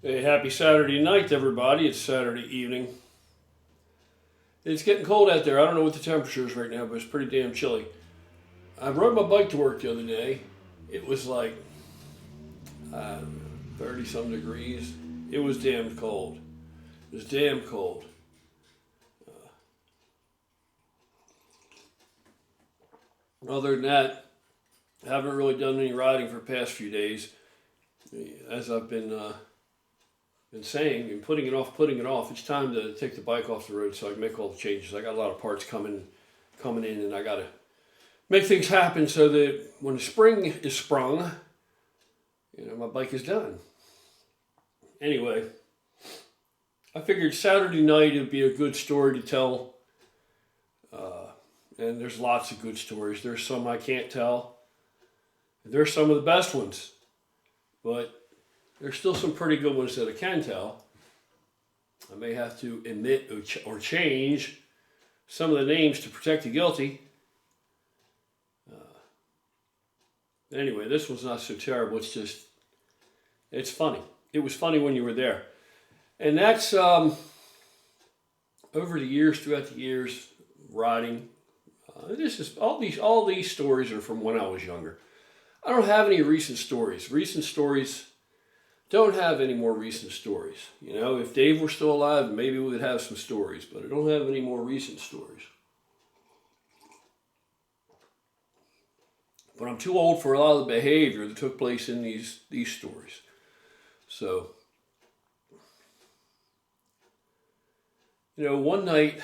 Hey, happy Saturday night, everybody. It's Saturday evening. It's getting cold out there. I don't know what the temperature is right now, but it's pretty damn chilly. I rode my bike to work the other day. It was like 30 some degrees. It was damn cold. It was damn cold. Other than that, I haven't really done any riding for the past few days. As I've been saying and putting it off. It's time to take the bike off the road so I can make all the changes. I got a lot of parts coming in, and I got to make things happen so that when the spring is sprung, my bike is done. Anyway, I figured Saturday night would be a good story to tell. And there's lots of good stories. There's some I can't tell. There's some of the best ones. But there's still some pretty good ones that I can tell. I may have to omit or change some of the names to protect the guilty. Anyway, this one's not so terrible. It's funny. It was funny when you were there. And that's throughout the years, riding. This is all these stories are from when I was younger. I don't have any recent stories. Don't have any more recent stories. If Dave were still alive, maybe we would have some stories, but I don't have any more recent stories. But I'm too old for a lot of the behavior that took place in these stories. So, one night,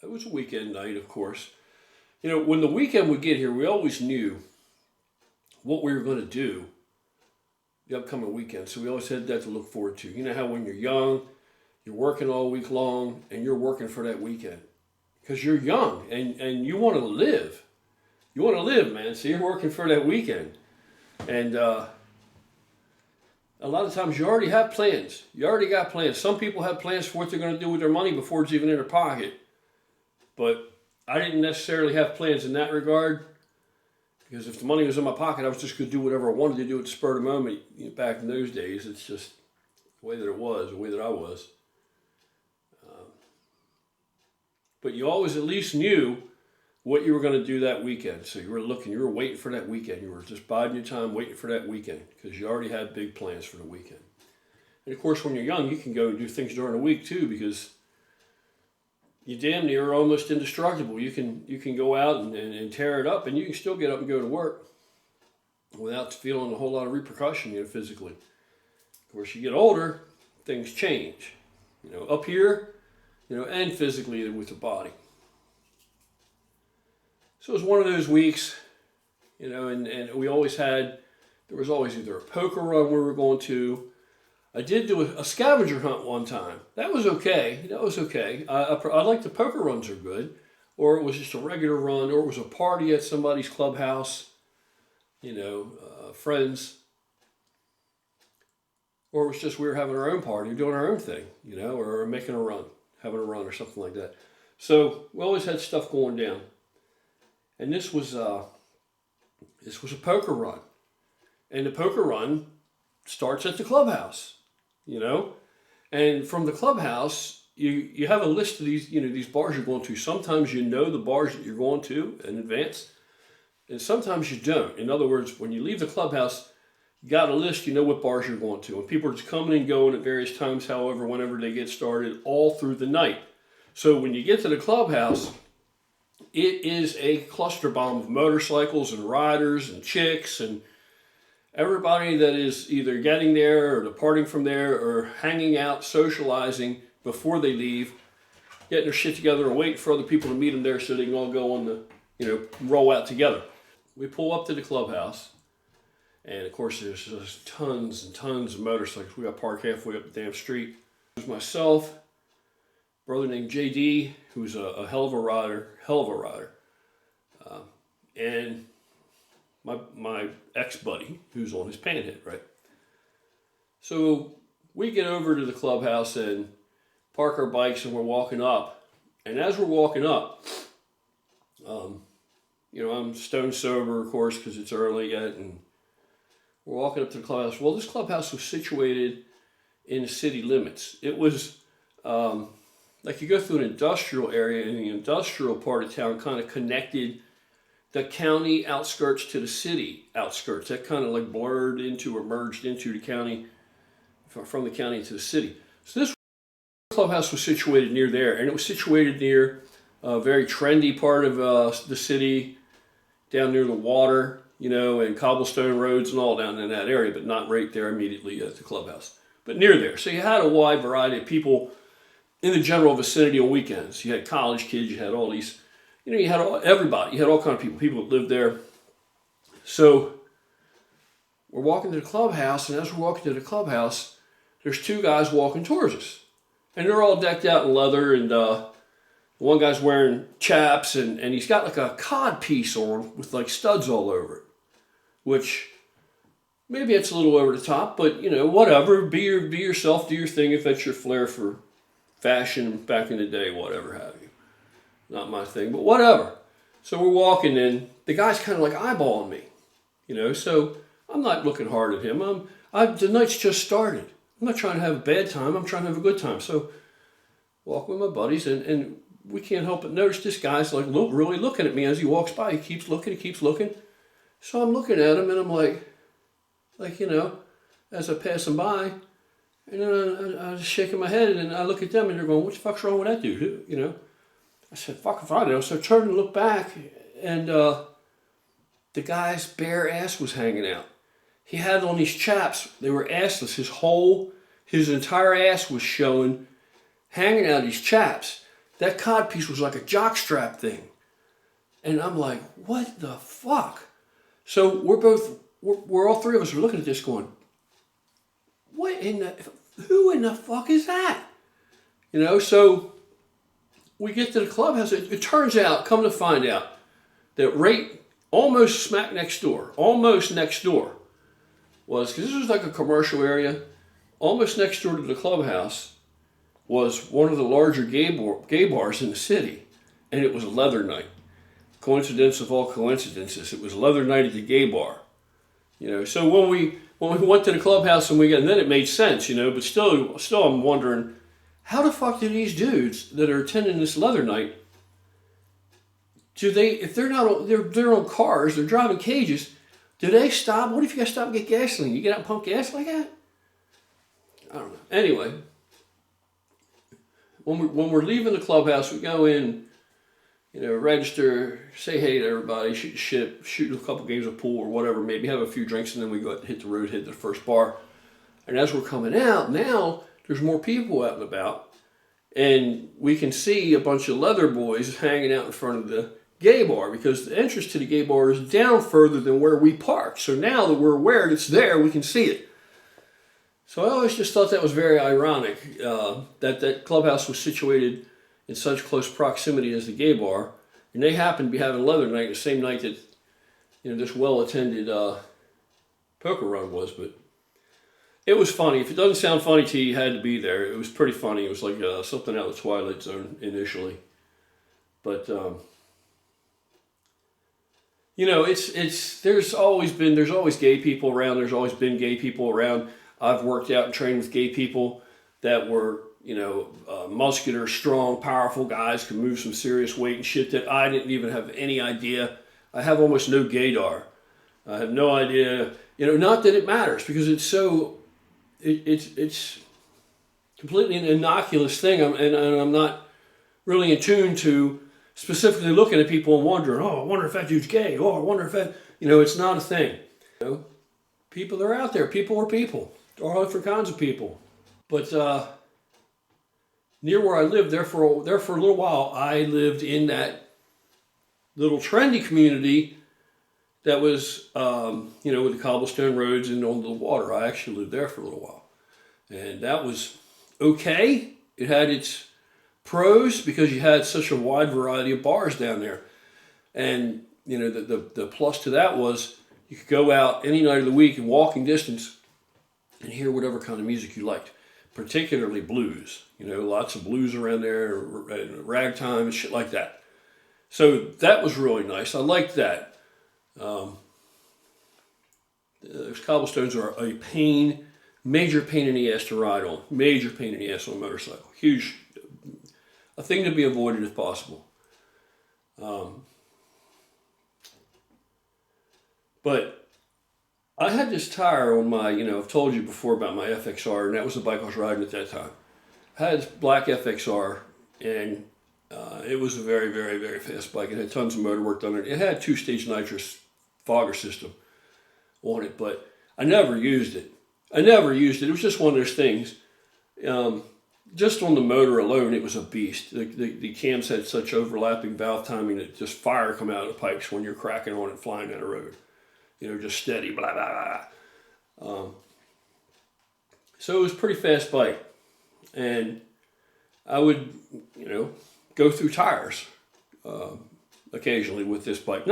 it was a weekend night, of course. When the weekend would get here, we always knew what we were going to do the upcoming weekend. So we always had that to look forward to. You know how when you're young, you're working all week long and you're working for that weekend because you're young and you want to live. You want to live, man. So you're working for that weekend. And a lot of times you already have plans. You already got plans. Some people have plans for what they're going to do with their money before it's even in their pocket. But I didn't necessarily have plans in that regard. Because if the money was in my pocket, I was just going to do whatever I wanted to do at the spur of the moment. Back in those days, it's just the way that it was, the way that I was. But you always at least knew what you were going to do that weekend. So you were waiting for that weekend. You were just biding your time, waiting for that weekend. Because you already had big plans for the weekend. And of course, when you're young, you can go and do things during the week too, because you damn near almost indestructible. You can go out and tear it up, and you can still get up and go to work without feeling a whole lot of repercussion, physically. Of course, you get older, things change, up here, and physically with the body. So it was one of those weeks, and there was always either a poker run we were going to. I did do a scavenger hunt one time. That was okay. I like the poker runs are good. Or it was just a regular run. Or it was a party at somebody's clubhouse. Friends. Or it was just we were having our own party, doing our own thing. Or making a run. Having a run or something like that. So we always had stuff going down. And this was a poker run. And the poker run starts at the clubhouse. And from the clubhouse, you have a list of these bars you're going to. Sometimes the bars that you're going to in advance, and sometimes you don't. In other words, when you leave the clubhouse, you got a list, what bars you're going to. And people are just coming and going at various times, however, whenever they get started, all through the night. So when you get to the clubhouse, it is a cluster bomb of motorcycles and riders and chicks and everybody that is either getting there or departing from there or hanging out, socializing before they leave, getting their shit together and waiting for other people to meet them there so they can all go on roll out together. We pull up to the clubhouse, and of course there's just tons and tons of motorcycles. We got parked halfway up the damn street. There's myself, a brother named JD, who's a hell of a rider, and my ex-buddy, who's on his panhead, right? So we get over to the clubhouse and park our bikes, and we're walking up. And as we're walking up, I'm stone sober, of course, because it's early yet, and We're walking up to the clubhouse. Well, this clubhouse was situated in the city limits. It was like you go through an industrial area, and the industrial part of town kind of connected the county outskirts to the city outskirts. That kind of like blurred into or merged into the county, from the county to the city. So this clubhouse was situated near there, and it was situated near a very trendy part of the city, down near the water, and cobblestone roads and all down in that area, but not right there immediately at the clubhouse, but near there. So you had a wide variety of people in the general vicinity on weekends. You had college kids, you had all these, you had everybody, you had all kinds of people that lived there. So we're walking to the clubhouse, and as we're walking to the clubhouse, there's two guys walking towards us. And they're all decked out in leather, and one guy's wearing chaps, and he's got like a cod piece on with like studs all over it, which maybe it's a little over the top, but whatever. Be yourself, do your thing if that's your flair for fashion back in the day, whatever have you. Not my thing, but whatever. So we're walking, and the guy's kind of like eyeballing me, so I'm not looking hard at him. The night's just started. I'm not trying to have a bad time. I'm trying to have a good time. So walk with my buddies, and we can't help but notice this guy's like really looking at me as he walks by. He keeps looking. So I'm looking at him, and I'm like as I pass him by, and then I was shaking my head, and I look at them, and they're going, "What the fuck's wrong with that dude?" I said, "Fuck if I know." So I turned and looked back, and the guy's bare ass was hanging out. He had on these chaps. They were assless. His entire ass was showing, hanging out of these chaps. That cod piece was like a jockstrap thing. And I'm like, what the fuck? So we're all three of us are looking at this going, who in the fuck is that? So we get to the clubhouse. It turns out, come to find out, that right almost smack next door, was, because this was like a commercial area, almost next door to the clubhouse was one of the larger gay bars in the city, and it was a leather night. Coincidence of all coincidences, it was leather night at the gay bar. So when we went to the clubhouse and then it made sense, but still I'm wondering, how the fuck do these dudes that are attending this leather night, if they're not, they're on cars, they're driving cages, do they stop? What if you gotta stop and get gasoline? You get out and pump gas like that? I don't know. Anyway, when we're leaving the clubhouse, we go in, register, say hey to everybody, shoot a couple games of pool or whatever, maybe have a few drinks, and then we go out and hit the road, hit the first bar. And as we're coming out, now there's more people out and about, and we can see a bunch of leather boys hanging out in front of the gay bar, because the entrance to the gay bar is down further than where we park. So now that we're aware it's there, we can see it. So I always just thought that was very ironic, that clubhouse was situated in such close proximity as the gay bar, and they happened to be having leather night the same night that this well-attended poker run was. But it was funny. If it doesn't sound funny to you, you had to be there. It was pretty funny. It was like something out of the Twilight Zone initially, but there's always gay people around. There's always been gay people around. I've worked out and trained with gay people that were, muscular, strong, powerful guys, could move some serious weight and shit that I didn't even have any idea. I have almost no gaydar. I have no idea, not that it matters, because it's so, it's completely an innocuous thing, and I'm not really in tune to specifically looking at people and wondering, oh, I wonder if that dude's gay. Oh, I wonder if that, it's not a thing. People are out there. People are people. There are all different kinds of people. But near where I lived, there for a little while, I lived in that little trendy community that was, with the cobblestone roads and on the water. I actually lived there for a little while. And that was okay. It had its pros because you had such a wide variety of bars down there. And, the plus to that was you could go out any night of the week in walking distance and hear whatever kind of music you liked, particularly blues. Lots of blues around there, and ragtime and shit like that. So that was really nice. I liked that. Those cobblestones are a pain, major pain in the ass to ride on. Major pain in the ass on a motorcycle. Huge, a thing to be avoided if possible. But I had this tire on my, I've told you before about my FXR, and that was the bike I was riding at that time. I had this black FXR, and it was a very, very, very fast bike. It had tons of motor work done on it. It had 2-stage nitrous fogger system on it, but I never used it. It was just one of those things. Just on the motor alone, it was a beast. The cams had such overlapping valve timing that just fire come out of the pipes when you're cracking on it flying down the road. Just steady, blah, blah, blah. So it was a pretty fast bike. And I would, go through tires occasionally with this bike.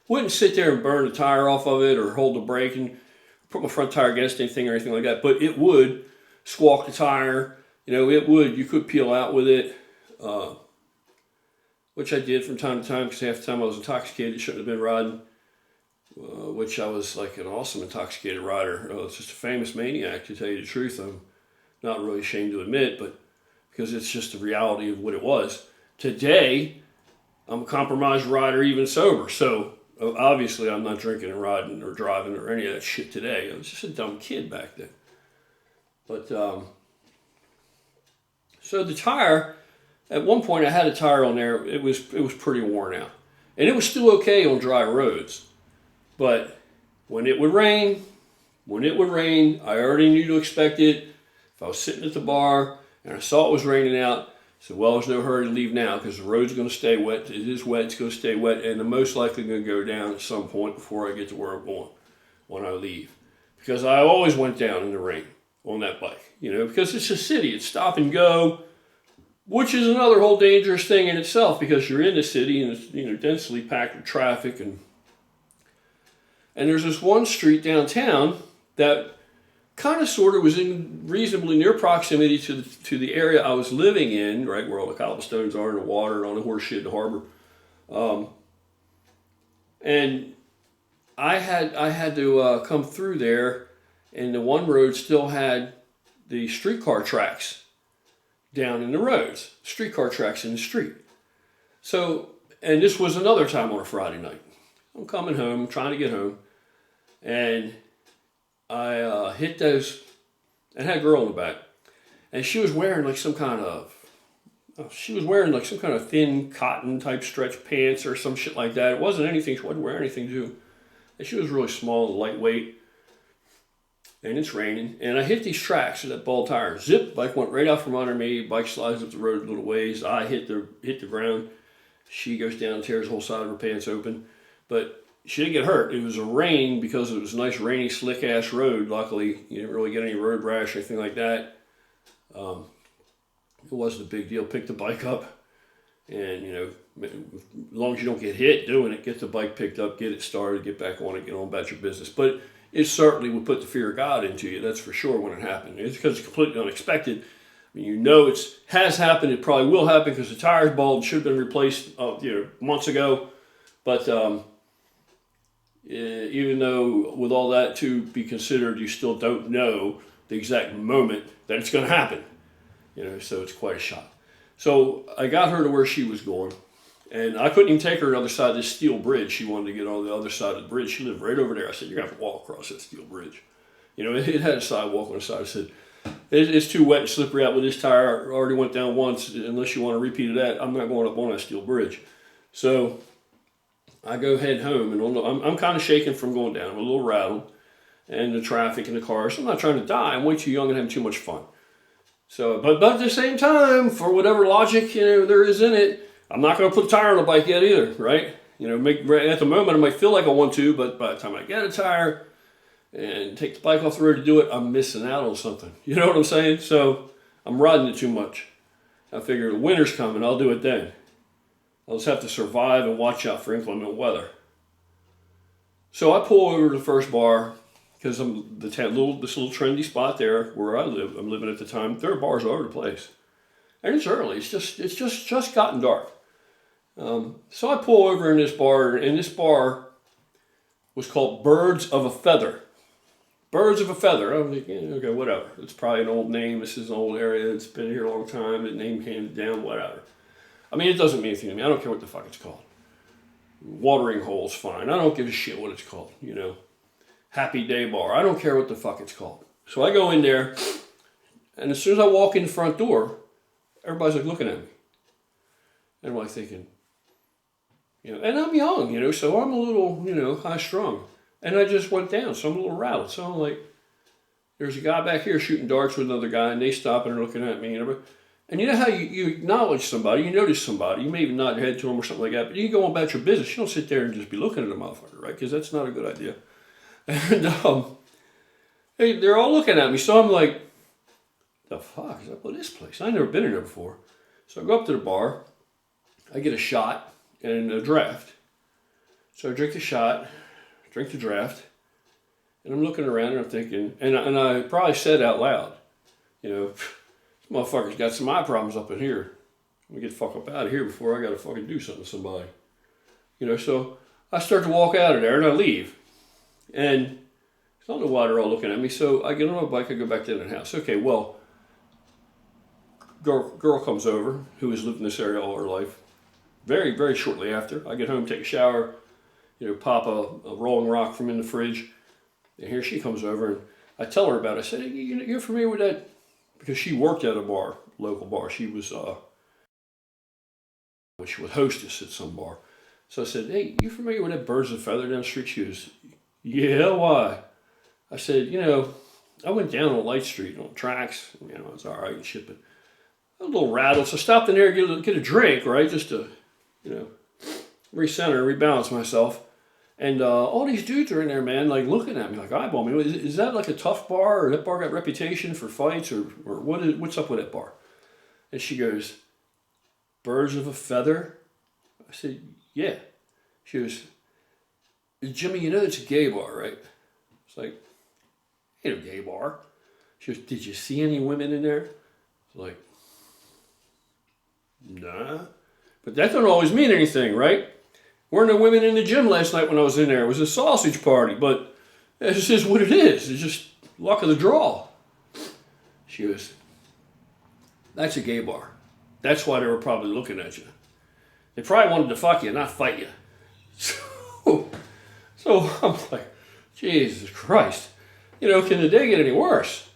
Wouldn't sit there and burn the tire off of it or hold the brake and put my front tire against anything or anything like that. But it would squawk the tire. You could peel out with it, which I did from time to time because half the time I was intoxicated, shouldn't have been riding. Which I was like an awesome intoxicated rider. It's just a famous maniac, to tell you the truth. I'm not really ashamed to admit, but because it's just the reality of what it was. Today, I'm a compromised rider, even sober. So obviously, I'm not drinking and riding or driving or any of that shit today. I was just a dumb kid back then. But so the tire, at one point, I had a tire on there. It was pretty worn out, and it was still okay on dry roads. But when it would rain, I already knew to expect it. If I was sitting at the bar and I saw it was raining out, I said, well, there's no hurry to leave now because the road's going to stay wet. It is wet, it's going to stay wet, and I'm most likely going to go down at some point before I get to where I'm going when I leave. Because I always went down in the rain on that bike, because it's a city. It's stop and go, which is another whole dangerous thing in itself because you're in the city and it's, densely packed with traffic and there's this one street downtown that kind of sort of was in reasonably near proximity to the area I was living in, right, where all the cobblestones are and the water and all the horse shit in the harbor. And I had to come through there, and the one road still had the streetcar tracks down in the roads, streetcar tracks in the street. So, and this was another time on a Friday night. I'm coming home, trying to get home. And I hit those, and had a girl in the back, and she was wearing like some kind of thin cotton type stretch pants or some shit like that. It wasn't anything, she wasn't wearing anything to, and she was really small and lightweight, and it's raining, and I hit these tracks with that bald tire. Zip, bike went right out from under me, bike slides up the road a little ways, I hit the ground, she goes down, tears the whole side of her pants open, but she didn't get hurt. It was a rain because it was a nice rainy, slick-ass road. Luckily, you didn't really get any road rash or anything like that. It wasn't a big deal. Pick the bike up, and, as long as you don't get hit doing it, get the bike picked up, get it started, get back on it, get on about your business. But it certainly would put the fear of God into you, that's for sure, when it happened. It's because it's completely unexpected. I mean, it has happened. It probably will happen because the tire's bald, should have been replaced months ago. But even though with all that to be considered, you still don't know the exact moment that it's going to happen. So it's quite a shock. So I got her to where she was going, and I couldn't even take her to the other side of this steel bridge. She wanted to get on the other side of the bridge. She lived right over there. I said, you're going to have to walk across that steel bridge. It had a sidewalk on the side. I said, it's too wet and slippery out with this tire. I already went down once. Unless you want to repeat of that, I'm not going up on that steel bridge. So I go head home, and I'm kind of shaking from going down. I'm a little rattled, and the traffic and the cars. So I'm not trying to die. I'm way too young and having too much fun. So, but at the same time, for whatever logic there is in it, I'm not going to put a tire on the bike yet either, right? At the moment I might feel like I want to, but by the time I get a tire and take the bike off the road to do it, I'm missing out on something. You know what I'm saying? So I'm riding it too much. I figure the winter's coming. I'll do it then. I'll just have to survive and watch out for inclement weather. So I pull over to the first bar because I'm this little trendy spot there where I live. I'm living at the time. There are bars all over the place, and it's early. It's just gotten dark. So I pull over in this bar, and this bar was called Birds of a Feather. Birds of a feather. I'm like, okay, whatever. It's probably an old name. This is an old area. It's been here a long time. The name handed down, whatever. I mean, it doesn't mean anything to me. I don't care what the fuck it's called. Watering hole's fine. I don't give a shit what it's called, you know. Happy Day Bar. I don't care what the fuck it's called. So I go in there, and as soon as I walk in the front door, everybody's like looking at me. And I'm like thinking, you know, and I'm young, you know, so I'm a little, you know, high strung. And I just went down, so I'm a little rattled. So I'm like, there's a guy back here shooting darts with another guy, and they stop and are looking at me. And you know how you acknowledge somebody, you notice somebody, you may even nod your head to them or something like that, but you go on about your business. You don't sit there and just be looking at a motherfucker, right? Because that's not a good idea. And hey, they're all looking at me, so I'm like, the fuck is up with this place? I've never been in there before. So I go up to the bar, I get a shot and a draft. So I drink the shot, drink the draft, and I'm looking around and I'm thinking, and I probably said out loud, you know, this motherfucker's got some eye problems up in here. Let me get the fuck up out of here before I gotta fucking do something to somebody. You know, so I start to walk out of there and I leave. And I don't know why they're all looking at me, so I get on my bike, I go back to the house. Okay, well, girl comes over who has lived in this area all her life. Very, very shortly after, I get home, take a shower, you know, pop a Rolling Rock from in the fridge, and here she comes over, and I tell her about it. I said, hey, you're familiar with that? Because she worked at a bar, local bar. She was hostess at some bar. So I said, hey, you familiar with that Birds of a Feather down the street? She goes, yeah, why? I said, you know, I went down on Light Street on tracks, you know, it's all right and shit, but I was a little rattled, so I stopped in there and get a drink, right, just to, you know, recenter, rebalance myself. And all these dudes are in there, man, like looking at me, like eyeballing me. Is that like a tough bar, or that bar got reputation for fights, or what's up with that bar? And she goes, Birds of a Feather? I said, yeah. She goes, Jimmy, you know it's a gay bar, right? It's like, ain't a gay bar. She goes, did you see any women in there? It's like, nah. But that don't always mean anything, right? Weren't there women in the gym last night when I was in there? It was a sausage party, but it's just what it is. It's just luck of the draw. She goes, that's a gay bar. That's why they were probably looking at you. They probably wanted to fuck you, not fight you. So I'm like, Jesus Christ. You know, can the day get any worse?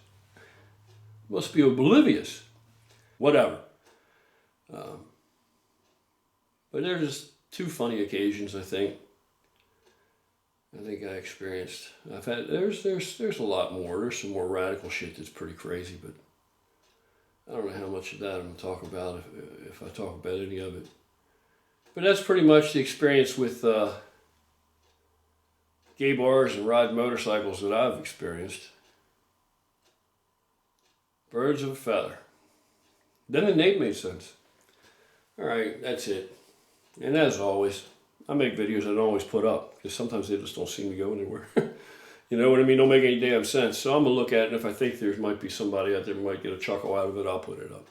Must be oblivious. Whatever. But there's just two funny occasions, I think I experienced. I've had there's a lot more. There's some more radical shit that's pretty crazy, but I don't know how much of that I'm gonna talk about if I talk about any of it. But that's pretty much the experience with gay bars and riding motorcycles that I've experienced. Birds of a Feather. Then the name made sense. All right, that's it. And as always, I make videos I don't always put up because sometimes they just don't seem to go anywhere. You know what I mean? Don't make any damn sense. So I'm going to look at it, and if I think there might be somebody out there who might get a chuckle out of it, I'll put it up.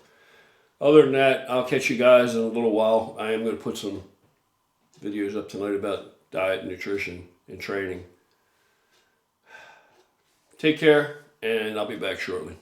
Other than that, I'll catch you guys in a little while. I am going to put some videos up tonight about diet, nutrition, and training. Take care, and I'll be back shortly.